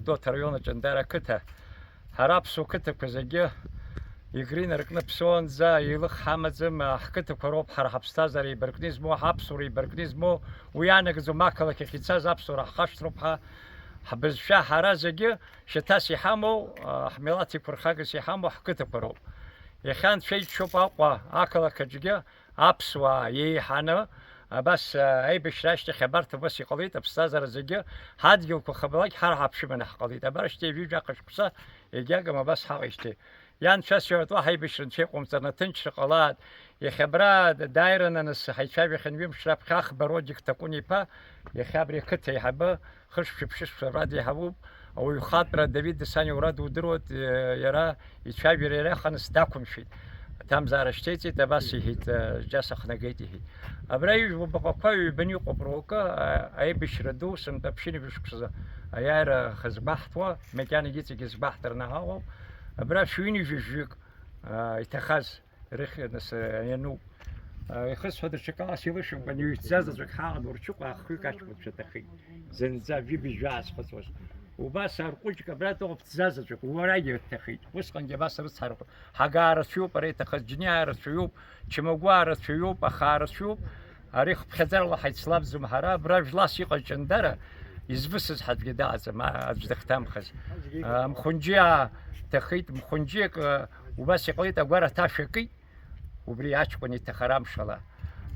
دوت ريون جندرة كته هرب سو كته كزجي يجرين ركنا بسون زا يلخ حمزم حكته كروب حرب ستازري بركنيزمو حبسوري بركنيزمو ويانا كزو ماكلا كيتساز أبصر خشتربها حبز شا حرازجي شتاسي حمو حملاتي فرخاجسي حمو حكته كروب يخان شيء شوف أقوى أكلا كجي أبسوا يحنا بس أي بشراشتي خبرت بس قضية بستازر زجي هاد يوكو خبرك حرب شو من قضية برشتي فيجا قشقصة يجاك ما بس حاوشتي يان شاس يوت واحد بيشرن شيء قمتنا تنشر قلاد يخبرات دايرنا نس حيشافي خنبيم شرب خاخ برودك تكوني با يخبري كته يحبه خش بشش رادي حبوب أو يخاطر دافيد ساني وراد ودروت يرى يشافي ريرا خنس داكم شيء تام زارشتيتي تباسي هيت جاس خنقيتي هي أبرايج وبقاقاي بني قبروكا أي بشردو سن تبشيني بشكسة أيار خزبحتوا مكان جيتي خزبحت رناهاو أبرا شويني جيك يتخذ رخ نس ينو يخص هذا الشكل سيوش بني يتزاز حاضر ورشوق أخوك أشوف بشتخي زنزا في بيجاس خصوص وبس هرقولش كبرات وقت زازج وراجع التخيل وسقن جباس رس هرق حجار شوب ريت خزجنيار شوب شموجار شوب أخار شوب أريخ بخزر الله حيتسلاب زمهرة براج لاس يقل جندرة يزبسز حد جداز ما أجد ختام خز مخنجيا تخيت مخنجيك وبس يقولي أقوى تاشكي وبرياتش كوني تخرام شلا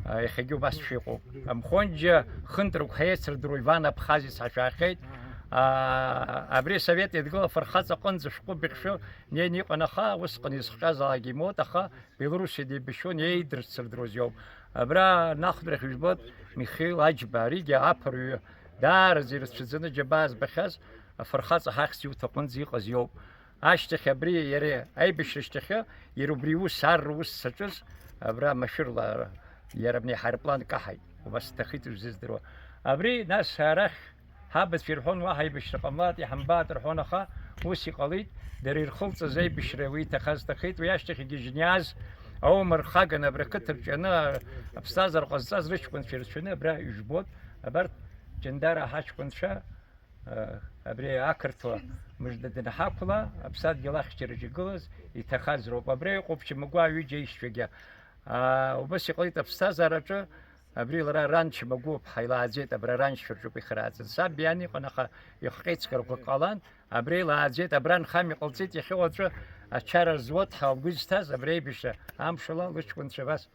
يخجو بس شيقو مخنجيا خنتر وخيسر درويفانا بخازي ساشاخيت أبري سويت يدقول فرخات قنز شقو بخشو نيني قناخا وسقني يسخاز على موت أخا بيلروسي دي بشون يدرس دروز يوم أبرا ناخذ خجبات ميخيل أجباري جا أبرو دار زيرس شزنا جباز بخاز فرخات حاخس يو تقنز يقز يوم أشتخ أبري يري أي بشرشتخ يروبريو سار روس سجز أبرا مشرلا يربني حربلان كحي وبس تخيت وزيز دروا أبري ناس هرخ هابت في رحون واحد بشرقمات يحمبات رحون خا وسي قليد دري الخلطة زي بشروي تخاز تخيت وياشتخي جنياز أو مرخاقنا برا كتر جنا أبستاز رقصاز ريش كنت في رشنا برا يجبوت أبرت جندارة هاش كنت شا أبري أكرتوا مجددنا حاكلا أبساد جلاخ شرجي جلز يتخاز روب أبري قبش مقوا يجي يشفيجا وبس يقولي أبستاز رجع أبري لرا رانش مقوا بحيلا زيت أبرا رانش فرجو بخراز ساب يعني قناخ يخيت سكرو قالان أبري لا زيت أبران خام يقولت يخوض أشار زوت حال جوزتاز أبري بيش أمشلا ليش كنت شباس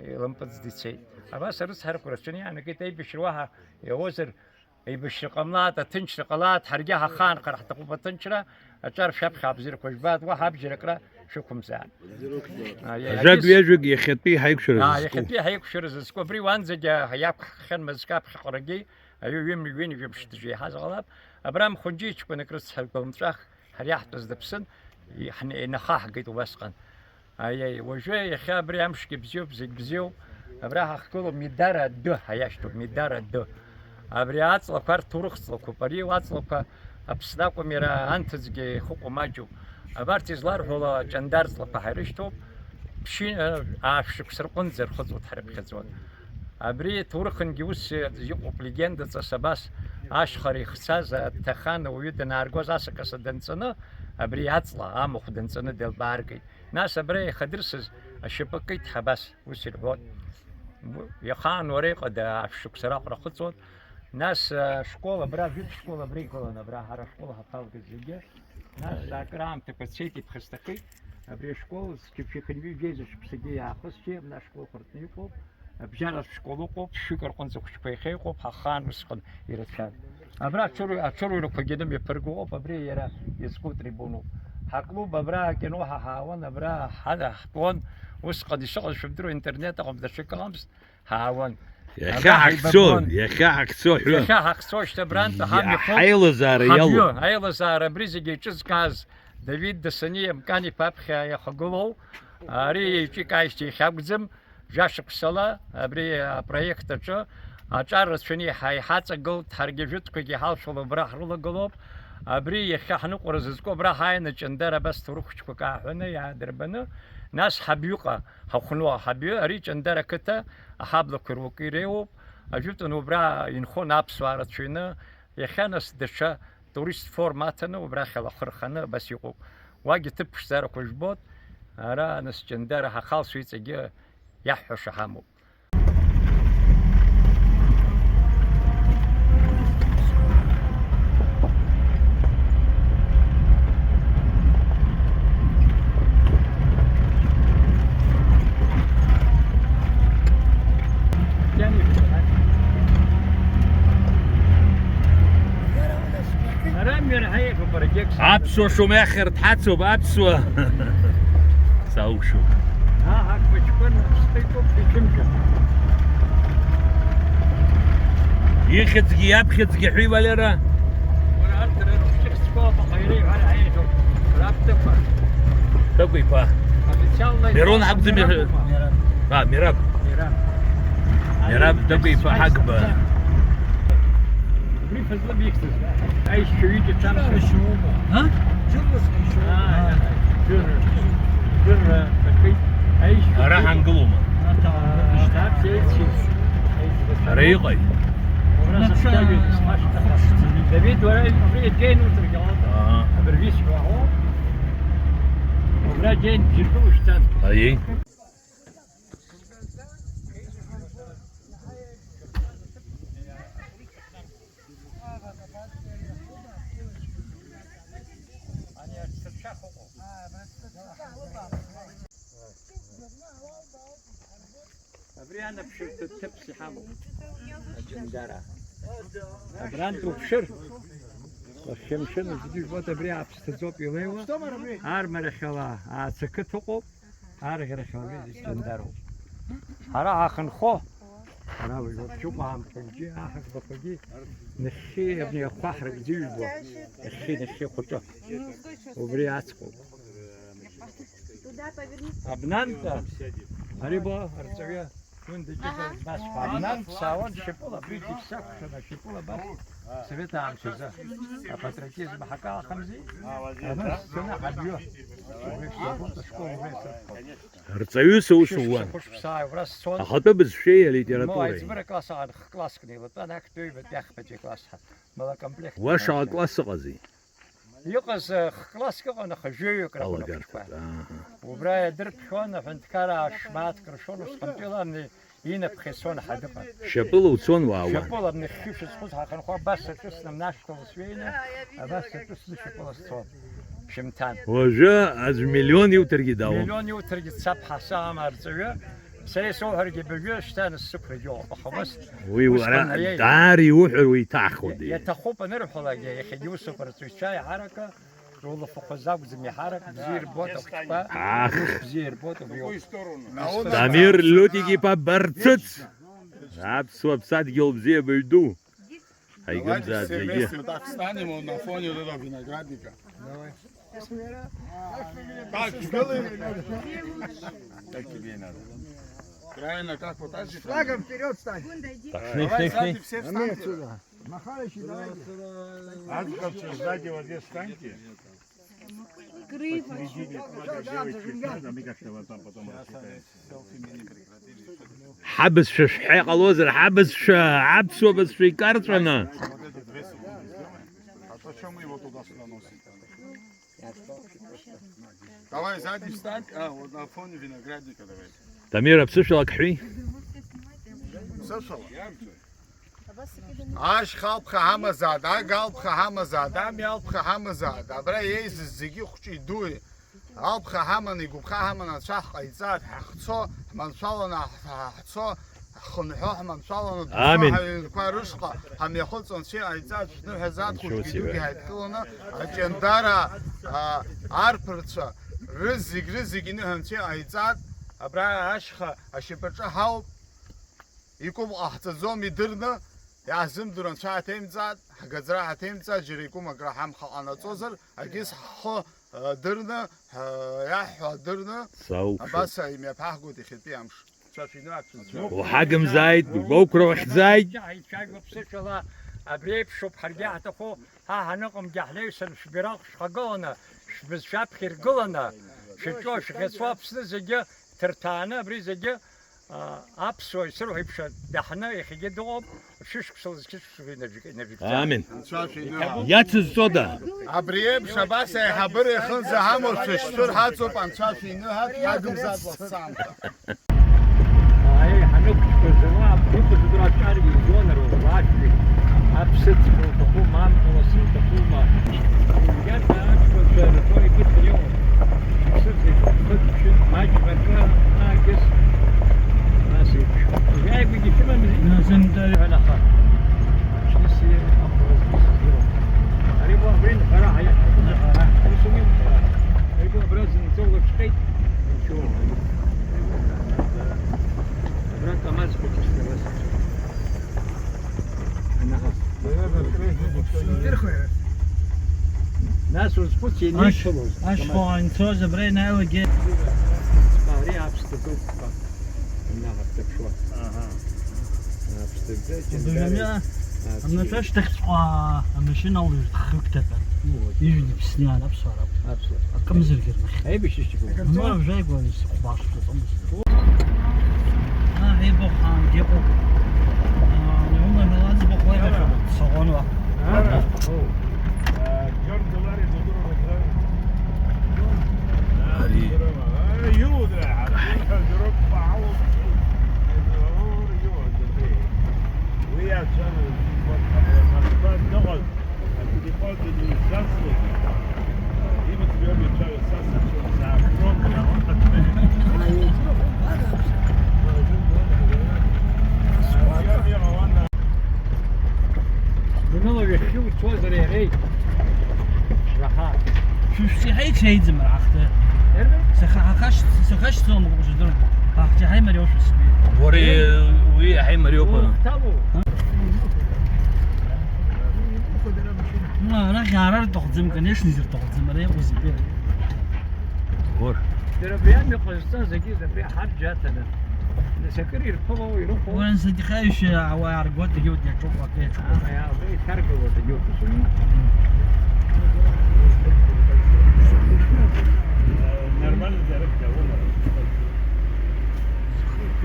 لمبز ديتشي أباس رس هركورشني أنا كنت أي بشروها يوزر أي بشرقملات تنشرقلات حرجها خان قرح تقوم تنشرة أشار شاب خاب زير كوجبات وحاب جركرة شوكم زان جد يجوج يخطي هيكشر يخطي هيكشر زسكو بري وانزج هياب خن مزكاب خرجي أيو يم وين يجيبش تجي هذا غلط أبرام خنجيش كنا كرس هالكم تراخ هريح تزدبسن يعني نخاح قيت وبسقن أي وجوي خابري أمشي بزيو بزيو أبراه أخكلو ميدارة دو هياشتو ميدارة دو أبري أطلع كار تورخ لكو بري وأطلع أبسناكو ميرا أنتزجي خوكو ماجو أبارتيزلار هولا جندارز لكو حيرشتو بشين أفشك سرقون زر خذوا تحرق خزون أبري تورخن جوس يقوب ليجندة سباس أشخري خساز تخان ويدن أرجوز أسكس دنسنا أبري أطلع أمخ دنسنا دل بارجي ناس أبري خدرسز الشبكة حباس وسير بود يخان وريق دا أفشك سراق رخصون ناس شكولة برا جد شكولة بريكولا برا هرا شكولة هطال الزجاج ناس ذاكرام تكسيتي بخستقي أبري شكول كيف يخلي جيزة شبسجي أخص شيء من شكول خرطنيكو بجانب شكولوكو شكر قنزو شبيخيكو بخان وسخن يرتشان أبرا أشرو لو كجدم يفرقو أبري يرا يسكوت ريبونو حقلو ببرا كنوها هاون أبرا هذا حقون وسقد يشغل شفترو إنترنت أقوم دشك خمس هاون يا أخي عكسون يا أخي عكسون يا أخي عكسون تبران تهام يفوق حيل زار يلا حيل زار بريزي جيتشز كاز دافيد دسني مكاني بابخا يخقلو أري يجي كايشتي خابزم جاش بسلا أبري بروجكت تجا أشار شني هاي حتى قلت هرججت كي حال شغل براح رولا قلوب أبري يخحنو قرززكو براح هاي نجندر بس تروح شكوكا هنا يا دربنا ناس حبيوقا هخنوا حبيو أري جندر كتا أحب لكروكي ريو أجبت إنه برا ينخون أبسوارت شينا يخانس دشة توريست فورماتنا وبرا خلا خرخنا بس يقول واجي تبش زار كوجبوت أرا ناس جندر هخال سويت جي يحوش حامو أبسو شو ماخر تحسب أبسو ساو شو ها هاك بتكون سبيكو في كمكم يخزقي يبخزقي حيوة لرا وانا أرتر روح سكوبة خيري على عينه رابطة تقوي فا إن شاء الله ميرون حق زمي ميراب ميراب تقوي فا حقبة بريف الزلم يكتب أي شو يجي تامس ها؟ جر تكيد أي شو راح نقلومه اشتاب شيء ريقي وراسك تاجي اسماش دافيد ولا بريد جين وترجعون بريش وهو ولا جين جلدو اشتان أي أنا بشرت التبسي حامو الجندارة أبران بشر الشمشن زديش بوت أبريع بستزوب يليوا عار مرخلا سكتوقو عار غيرخلا الجندارو هرا آخن خو هرا وشوف عم تنجي آخن بفجي نخي ابني أخوحر بزيج بو نخي خطو وبريع أسقو أبنانتا هريبا ارتويا كون دي بس فانا ساوان شيبولا بيجي ساك شنا شيبولا بس سبيتها عم شزا فتركيز بحكا خمزي انا سنه حبيو رتسيوسو وشوان خوش بساي وراس صون أخذت بالشيء مو ليتراتوري ايزبر كلاس عن كلاس كني وطنا كتوي بدخ بتي كلاس مالا كومبلكس واش كلاس قصي يقص كلاس كنا خجيو الله كرا قرت وبراي درت شون فانت كارا شمات كرشون وسقمتيلا ينا بخيسون حدقه شابل وتسون واوا شابولا من الخيف سقوط هاكن خو بس تسنا مناشطه وسوينا بس تسنا شابولا صوت شمتان وجاء از مليون يوترقي داو مليون يوتر سب حسام ارزويا سيسو هرجي بيجوشتان السكر جو خمس وي داري وحر ويتاخد يتخوب نروح ولا يا اخي يوسف رتوشاي حركه والله فوق زاب زمي حرك بزير بوت اخ بزير بوت دامير لوتيكي با برتت عب سو بسات جلب زي بيدو هاي قمزات زي Так станемо на фоні этого виноградника. Так, сделай. Как тебе надо. Правильно, как вот так же. Шагом вперед стань. Давай сзади все встаньте. Отсюда. Махалыч, давайте. Адковцы, сзади вот здесь встаньте. حبس شحيق الوزر حبس عبسو بس في كارتنا А то что мы его туда-сюда носим? Давай сзади встань. А, вот на фоне виноградника давай. تمير بسوشلك حي Слышал? Аш халпха хамазада, галпха хамазада, мялпха хамазада. Бра ейз зиги хучи дуи. Алпха хамани губха хамана шах айзад хцо маншалана хцо خنحو منشالنا آمين. كوارشقة هم يخلصون شيء عيزات شنو هزات كل جدودي هيتكلنا أجندارا أربرتشا رزق إنه هم شيء عيزات أبرا أشخا أشبرشا هاو يكون أحتزوم يدرنا يعزم درن شاتين زاد حجزرا هاتين زاد جريكم أقرا هم خانا توزر أجلس خا درنا يحوا درنا بس يم يبحثوا تخطي أمش وحجم زايد بكره واحد زايد أبريب شوب حرجعت أخو ها هنقوم جحليش شبراق شقانا شبشاب خيرقلنا شجوش غصواب سنزجة ترتانا بريزجة أبسو يصيروا يبشر دحنا يخيجي دوب شش كسل كش نجيك آمين ياتس الصودا أبريب شباسة حبر خنز همو ششتر هاتو بانشاف إنه هات هادم زاد وصام هاي هنوك كزوا كنت بدرا شاري جونر وواجبي أبسط تقو مام توصل تقو ما جات كنت توي كنت اليوم صرت كنت ماجي بركة ناقص ناسي جاي بيجي كمان من زين أنا خا شو يصير أريبو بين فرح يا فرح شو مين فرح أريبو برازيل نسوي شقيت نشوف برانكا ما تسكت بس أنا ناس وزبوتي نيشلوز أشخاص توز برينا وجه باري أبستدوك أنا بتبشوا بجميع أنا فاش تخطوا ماشين أول خكتة يجي بسنان أبصر كم زرقر أي بيش تشوفوا ما بجاي يقول يسقط هي بخان جيبو هم لازم بخوي صغنوا شو هيك شيء زمر عخته سخش صوم مش درن اخ هاي مريوش سبي وري وي حي مريوبا ما انا شعرت تقدم كنيش نزل تقدم مريم وزبير ور دربيان يقصد زكي دربي حاجاتنا نسكر يرفعوا يروحوا وانا صديقايش عوار قد يود يشوف كيف يا بي ترقوا وتجوا تسوي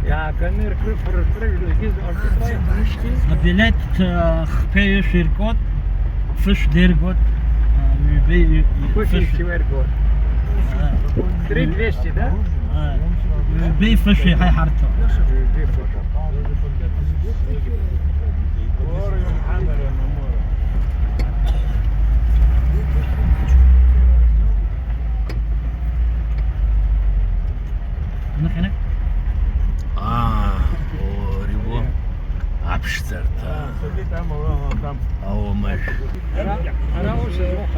يا كان يركب فرق الجيز بلاد خبي شركات فش دير قد بي كل شوير قول تريد فيستي ده بي فش هاي حارته هناك وريبو عبشترتا او مش انا وش اروح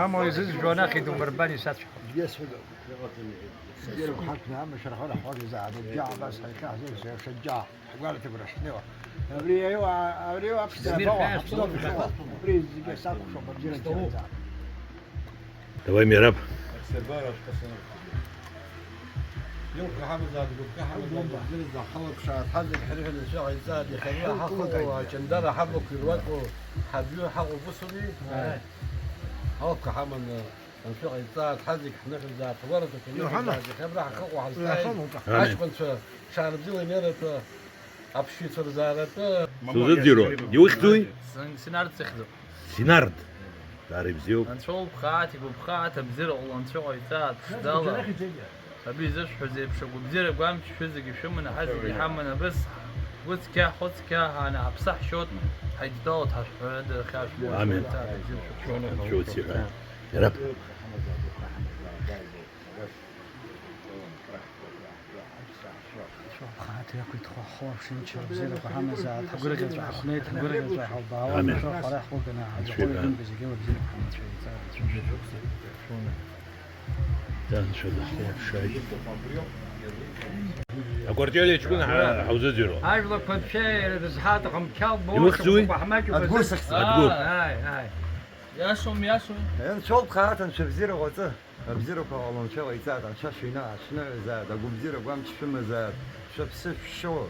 ما يزيد جوانا خي دو مرباني ساتش يديروا حقنا مش راح ولا حوالي زعل الجاع بس هيك زي شجاع قال تبرش نوا ابري ايوا ابري زمير كاش ابري زي ساق شو بدير давай мираб يوم حامد زاد يوم حامد زاد زاد حلق شاد حد الحريه اللي شاعي زاد يخليها حقه جندره حقه كرواتو حبيو حقه بصري هاك حمل نشوي زاد حزق حنخ زاد ورثه كله خبره حقه على عاش كنت شعر بدي ميرت ابشي صار زادت سوزديرو يوختوي سنارد تخدم سينارد تعرف زيو نشوف بخاتي وبخات بزر والله نشوف يتات دالا ابي زش حزب شو بزر قام شزق شو من حزق يحمنا بس قلت كا خذ كا انا بصح شوت حيد دوت هذا خاف آمين. شو تصير يا رب خاطر ياكل تخوا خور شنو بزير وحنا زاد تقول لك حقنيت تقول لك راح الضاوع آمين. شوف راح خونا شكراً. هذا كل بزير بزير محمد شو شاي أكورتيالي شكون حوزديرو هاي بلوك كنت شيء زحاتكم كلب يوخزوي؟ تقول سخت تقول. هاي ياسوم ياسوم نشوف خاطر نشوف زيرو غوته بزيرو كولون شو يزاد نشوف شنو زاد اقول بزيرو قام شنو زاد شوف سيف شو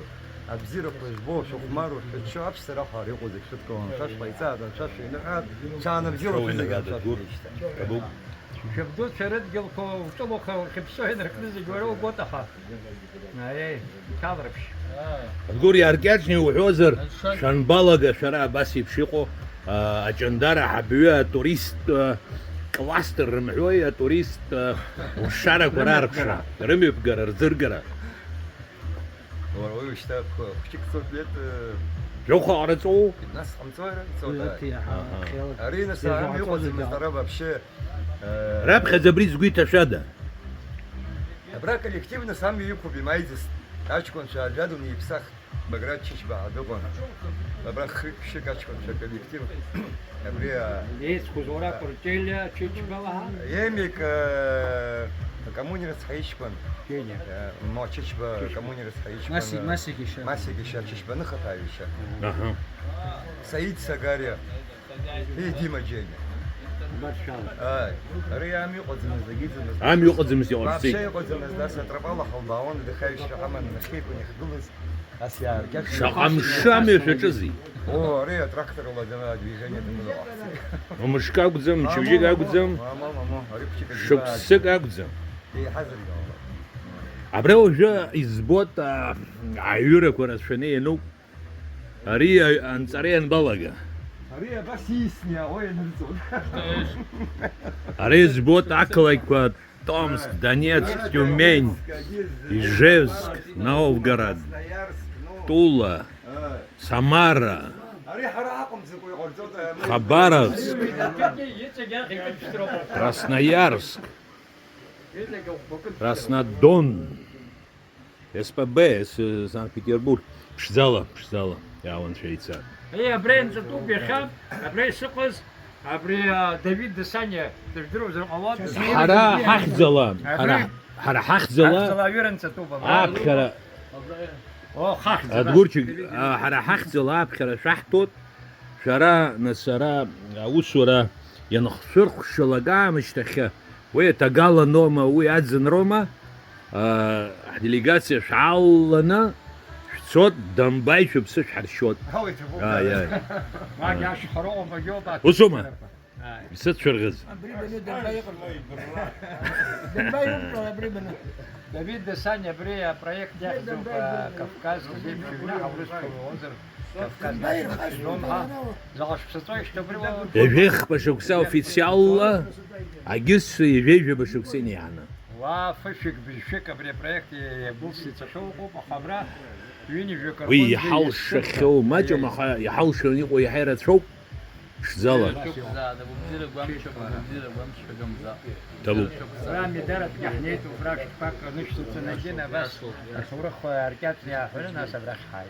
بزيرو بوش وخمار وشو ابش صراحه ريقو زي شو تكون شو يزاد شو شنو عاد كان بزيرو شو اللي قاعد تقول أبو شفتوا شرد قلكو وطلو خبسوا هنا ركنزي قولوا قوتها هاي كاضربش تقول يا رجالشني وحوزر شان بلغ شرا باسي بشيقو أجندارة حبيوها توريست كلاستر رمحوية توريست وشارع قرار بشرا رمي بقرر زرقرة وروي اشتاق خشيك صوت بيت جو خارجو الناس خمسة صوت دلوقتي ارينا ساعه يقعد المضربه بشيء راب خزبري زقيتا شادا براك الكتيب سام يكو بمايزس اشكون شاجادو يبسخ بقرات شيش بعد دوغون براك خيك شيك اشكون شكل الكتيب ابريا ليس كوزورا كورتيلا تشيتش بالها يميك كموني رسحيشكون ما تشيش كموني رسحيشكون ماسي كيشا تشيش بنخط هايشا أها سعيد سغاريا هي ديما جيني اي ريامي قدم زقيت عم يقدم مسيو вообще عرسي قدم ده ستربالة خلباون دخايش حمن نخيب ونخدلس اسيار كيف شقام الشامي شجزي о ريا تراكتور ولا جماعة движение دمنا ومش قدم شوجي قدم ماما ريبتك شوكسك قدم هي حذر عبرو جا يزبط عيورك ورا شنيه نو أريا أنصاريا بلغة ريا بس يسني وين نزول أريا زبط عكلك Томск, Донецк, Тюмень, Ижевск, Новгород, Тула, Самара, Хабаровск, Красноярск, Краснодон, СПБ, Санкт-Петербург. Пшзала, я вон швейцар. هي برين زتوبي خام بري سقز بري دافيد دسانيا تجدرو زر الله حرا حخزلا حرا حخزلا زلا يورن زتوبا أبخرا او خاخ أتقولك حرا حخزلا أبخرا شحطوت شرا نسرا وسورا ианхшәырхәшьалага амышьҭахьы уи аҭагала-Нома, уи аӡын-Рома ҳделегациа шәаалланы шәцот, Дамбаи шәыԥсы шәҳаршьот. ما جاش حروم بجوبة Усума, сыцәшәырӷыз. Давид Десаня Брея проект яхту Кавказ, где фигня Аурусского озера. Кавказ, загаш псатой, что было. Ежәеих башықәса официалла агьыс ежәеижәа башықәса иниаҳаны. Ва фышик бишик абри проект был сицашоу похабра. Уи иҳалшахьоу маҷым, аха иҳалшаны иҟоу иаҳа ирацәоуп шӡала. Табуп. رامي دارت جحنيت وفراش فك نشتو تنجينا بس صورخ ركات يا حلنا سبرخ حاي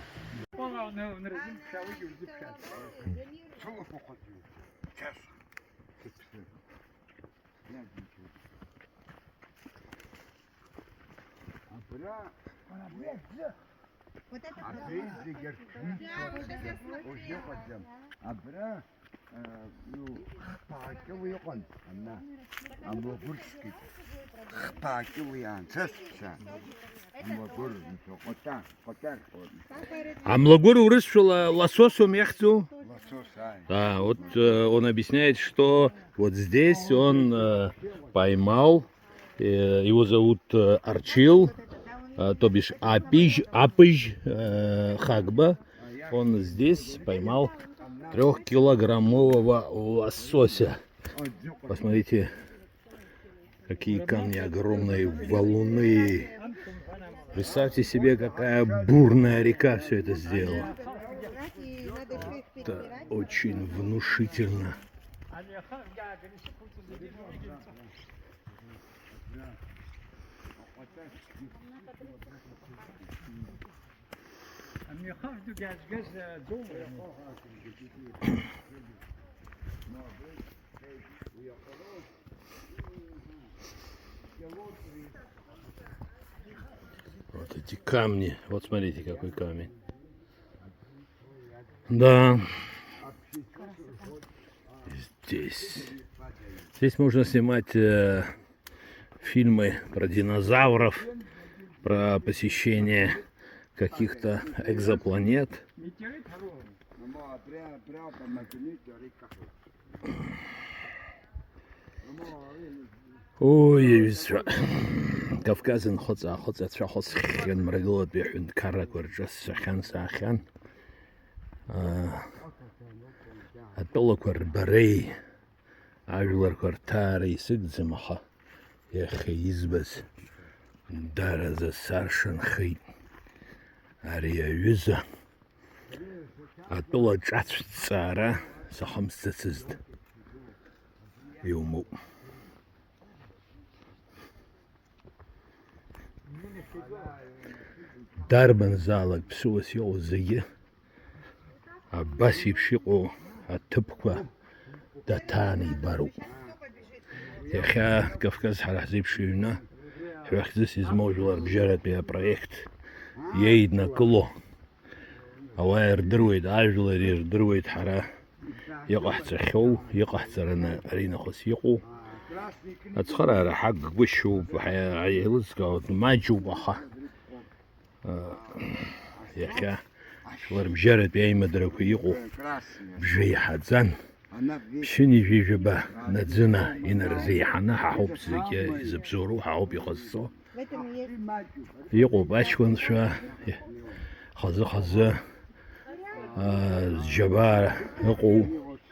والله نرزم شاوي وزب شاي Амлагур урысшула лососом яхту. Да, вот он объясняет, что вот здесь он поймал, его зовут Арчил, то бишь Апыж Хагба. Он здесь поймал 3-килограммового лосося. Посмотрите, какие камни огромные, валуны. Представьте себе, какая бурная река все это сделала. Это очень внушительно. Вот эти камни. Вот смотрите, какой камень. Да. Здесь можно снимать фильмы про динозавров, про посещение каких-то экзопланет. Ой, Кавказын хоца цәахәыцхьан мрагылатәи аҳәынҭқаррақәа рҿы сцахьан саахьан. Атәылақәа рбареи, ажәларқәа рҭаареи сыгӡам, аха иахьа избаз даразы саршанхеит. Ари аҩыза атәыла ҿацәҵаара сахымсцацызт. Иумоуп. Дарбанзаалак ԥсуас иҟоу зегьы абас еиԥш иҟоу аҭыԥқәа даҭааны ибароуп. Иахьа Кавказ ҳара ҳзеиԥш ҩны ҳәахьӡыс измоу жәларбжьаратәи апроект иеиднакыло ауаа ирдыруеит, ажәлар ирдыруеит ҳара иҟаҳҵахьоу, иҟаҳҵараны аринахыс иҟоу. Ацхыраара ҳаггәышьоуп, еилызкаауа маҷуп, аха иахьа жәларбжьаратәи аимадарақәа иҟоу бжьы иаҳаӡан. Ԥшьынижәижәаба наӡына инарзеиҳаны ҳаҳауп зегьы изыбзоуроу, ҳаҳауп иҟазҵо. Иҟоуп аҷкәынцәа, хазы-хазы зџьабаа ыҟоу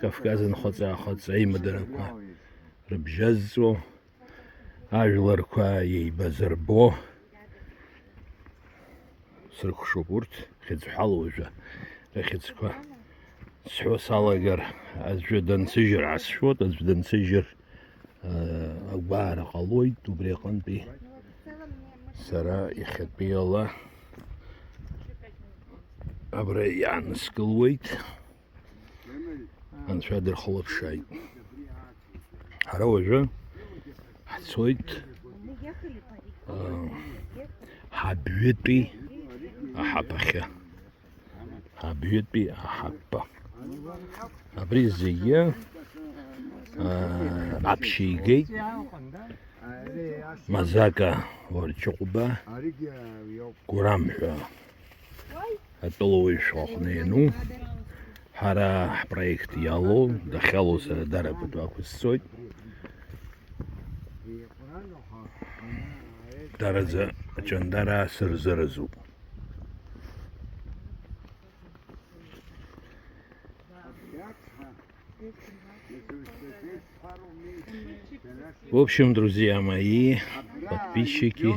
Кавказ нхыҵ-аахыҵ аимадарақәа рыбжьазҵо, ажәларқәа еибазырбо. Срыхәшоуп урҭ хьыӡҳәала уажәы рыхьӡқәа сҳәо салагар, аӡәы дансыжьыр ҳасшәот, аӡәы дансыжьыр агәаара ҟалоит. Убри аҟынтәи сара иахьатәи ала абра иааныскылуеит, анцәа дырхылаԥшааит. Ҳара уажәы ҳцоит ҳабҩытәи аҳаԥахьы. Ҳабҩытәи аҳаԥы. Абри зегьы общиги мазака ворчуба курамша атоловиш охнену хара проект яло дахалоса дара бутвакусой тараза чандара сырзаразу. В общем, друзья мои, подписчики,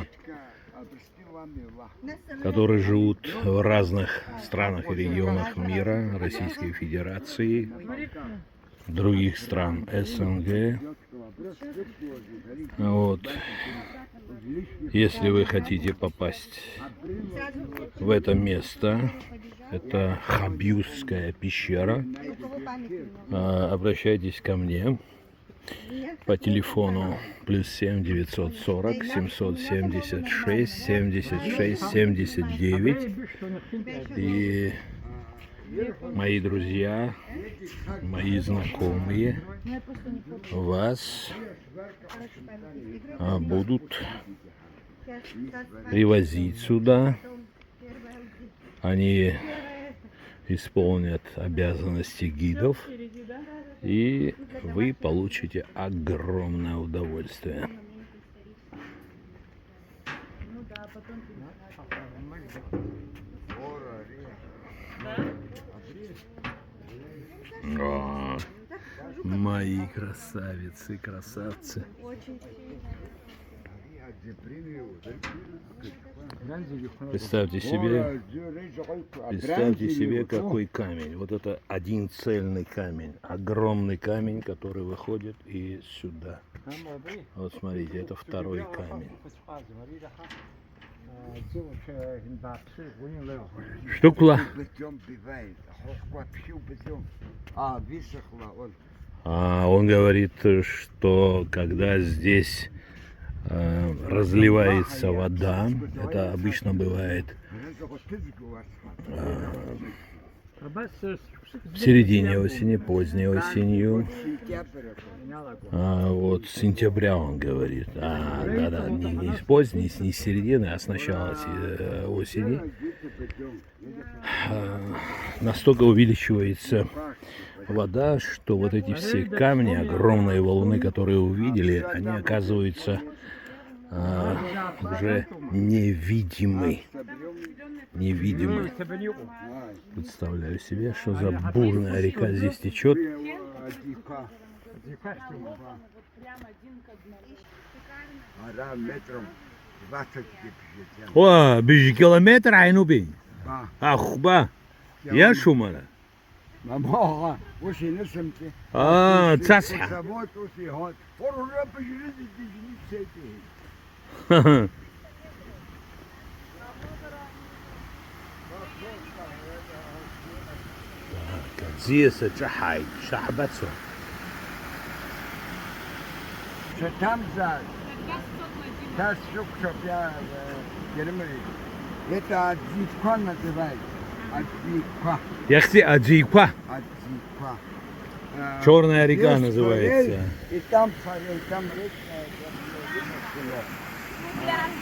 которые живут в разных странах и регионах мира, Российской Федерации, других стран СНГ. Вот. Если вы хотите попасть в это место, это Хабьюзская пещера, обращайтесь ко мне по телефону +7 940 776 76 79. И мои друзья, мои знакомые вас будут привозить сюда. Они исполнят обязанности гидов, и вы получите огромное удовольствие. О, мои красавицы, красавцы. Представьте себе, какой камень. Вот это один цельный камень, огромный камень, который выходит и сюда. Вот смотрите, это второй камень. Что кла? Он говорит, что когда здесь разливается вода, это обычно бывает в середине осени, поздней осенью, вот с сентября он говорит, да, не с поздней, не с середины, а с начала осени, настолько увеличивается вода, что вот эти все камни, огромные валуны, которые увидели, они оказываются уже невидимы. Представляю себе, что за бурная река здесь течет. О, бежи километр, айнубин. Ахба, я шумана. Цасха. Зиеса чахай, шахбацо. Там за шук, чтоб я германии. Это Аджиква называется. Аджиква. Яхти Аджиква. Аджиква. Черная река называется. И там речная.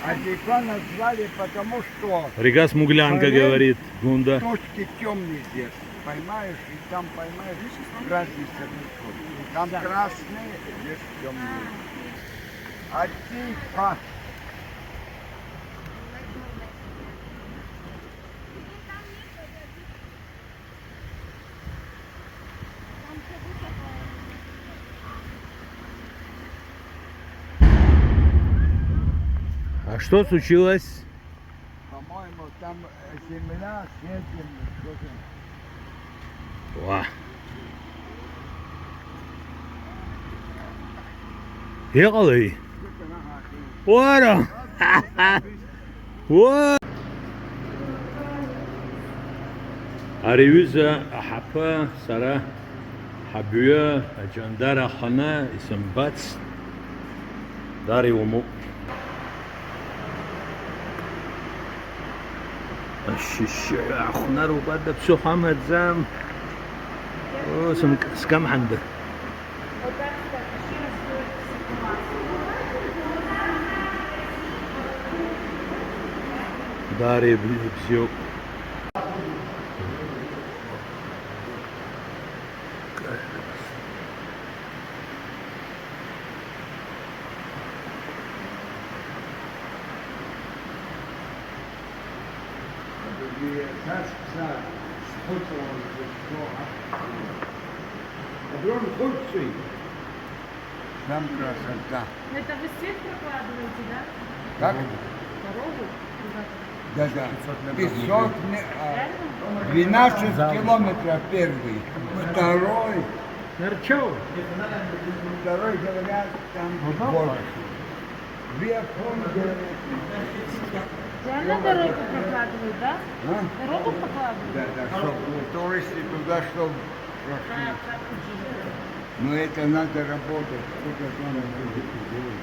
Аджиква назвали, потому что Река Смуглянка, говорит Гунда. точки темные здесь. Поймаешь, и там поймаешь разные сорняки. Там красные, здесь темные. Аджиква. А что случилось? По-моему, там земля, снег, Ва. Ехали. Ора. Ва. Аривиза Ахапа Сара Хабюя Аджандара Хана Исамбац Дариуму. Ощущаю, ахунару бада все хамадзам. О, скам ханда. Дарья Бзюк. Там красота. Это вы свет прокладываете, да? Как? Дорогу? Да. 12 километров первый. Второй. Второй, говорят, там больше. Реально дорогу прокладывают, да? А? Дорогу прокладывают? Да, чтобы туристы туда, чтобы прошли. Но это надо работать. Сколько там будет делать.